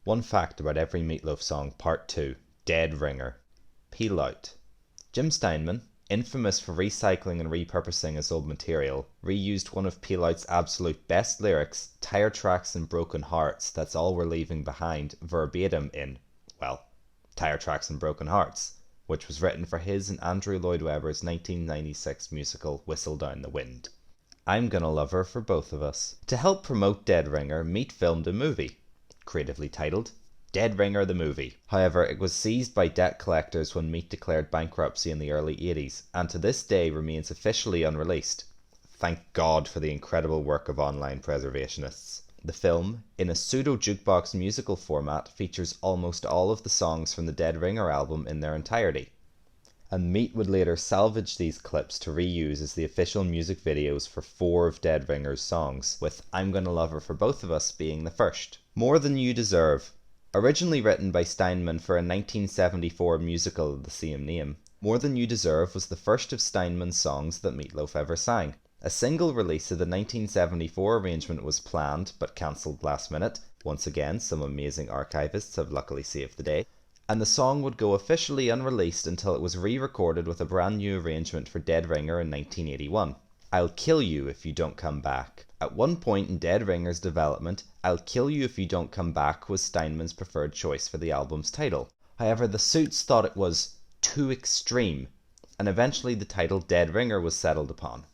One fact about every Meatloaf song, Part 2, Dead Ringer. Peel out. Jim Steinman, infamous for recycling and repurposing his old material, reused one of Peel Out's absolute best lyrics, "Tire tracks and broken hearts, that's all we're leaving behind," verbatim in, well, Tire Tracks and Broken Hearts, which was written for his and Andrew Lloyd-Webber's 1996 musical Whistle Down the Wind. I'm Gonna Love Her for Both of Us. To help promote Dead Ringer, Meat filmed a movie, creatively titled Dead Ringer the Movie. However, it was seized by debt collectors when Meat declared bankruptcy in the early 80s, and to this day remains officially unreleased. Thank God for the incredible work of online preservationists. The film, in a pseudo-jukebox musical format, features almost all of the songs from the Dead Ringer album in their entirety. And Meat would later salvage these clips to reuse as the official music videos for 4 of Dead Ringer's songs, with I'm Gonna Love Her for Both of Us being the first. More Than You Deserve. Originally written by Steinman for a 1974 musical of the same name, More Than You Deserve was the first of Steinman's songs that Meatloaf ever sang. A single release of the 1974 arrangement was planned, but cancelled last minute. Once again, some amazing archivists have luckily saved the day. And the song would go officially unreleased until it was re-recorded with a brand new arrangement for Dead Ringer in 1981. I'll Kill You If You Don't Come Back. At one point in Dead Ringer's development, I'll Kill You If You Don't Come Back was Steinman's preferred choice for the album's title. However, the Suits thought it was too extreme, and eventually the title Dead Ringer was settled upon.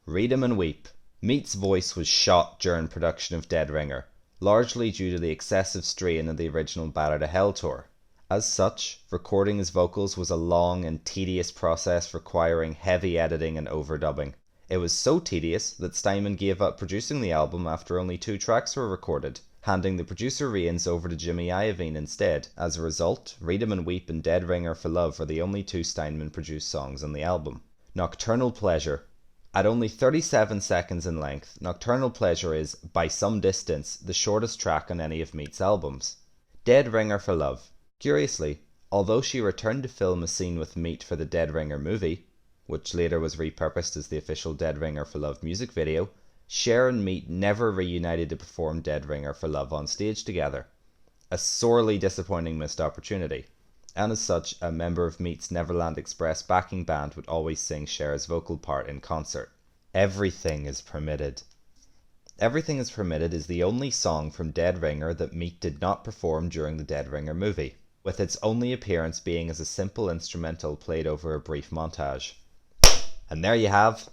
Read 'Em and Weep. Meat's voice was shot during production of Dead Ringer, largely due to the excessive strain of the original Battle to Hell tour. As such, recording his vocals was a long and tedious process requiring heavy editing and overdubbing. It was so tedious that Steinman gave up producing the album after only 2 tracks were recorded, handing the producer reins over to Jimmy Iovine instead. As a result, Read 'Em and Weep and Dead Ringer for Love are the only 2 Steinman produced songs on the album. Nocturnal Pleasure. At only 37 seconds in length, Nocturnal Pleasure is, by some distance, the shortest track on any of Meat's albums. Dead Ringer for Love. Curiously, although she returned to film a scene with Meat for the Dead Ringer movie, which later was repurposed as the official Dead Ringer for Love music video, Cher and Meat never reunited to perform Dead Ringer for Love on stage together. A sorely disappointing missed opportunity. And as such, a member of Meat's Neverland Express backing band would always sing Cher's vocal part in concert. Everything Is Permitted. Everything Is Permitted is the only song from Dead Ringer that Meat did not perform during the Dead Ringer movie, with its only appearance being as a simple instrumental played over a brief montage. And there you have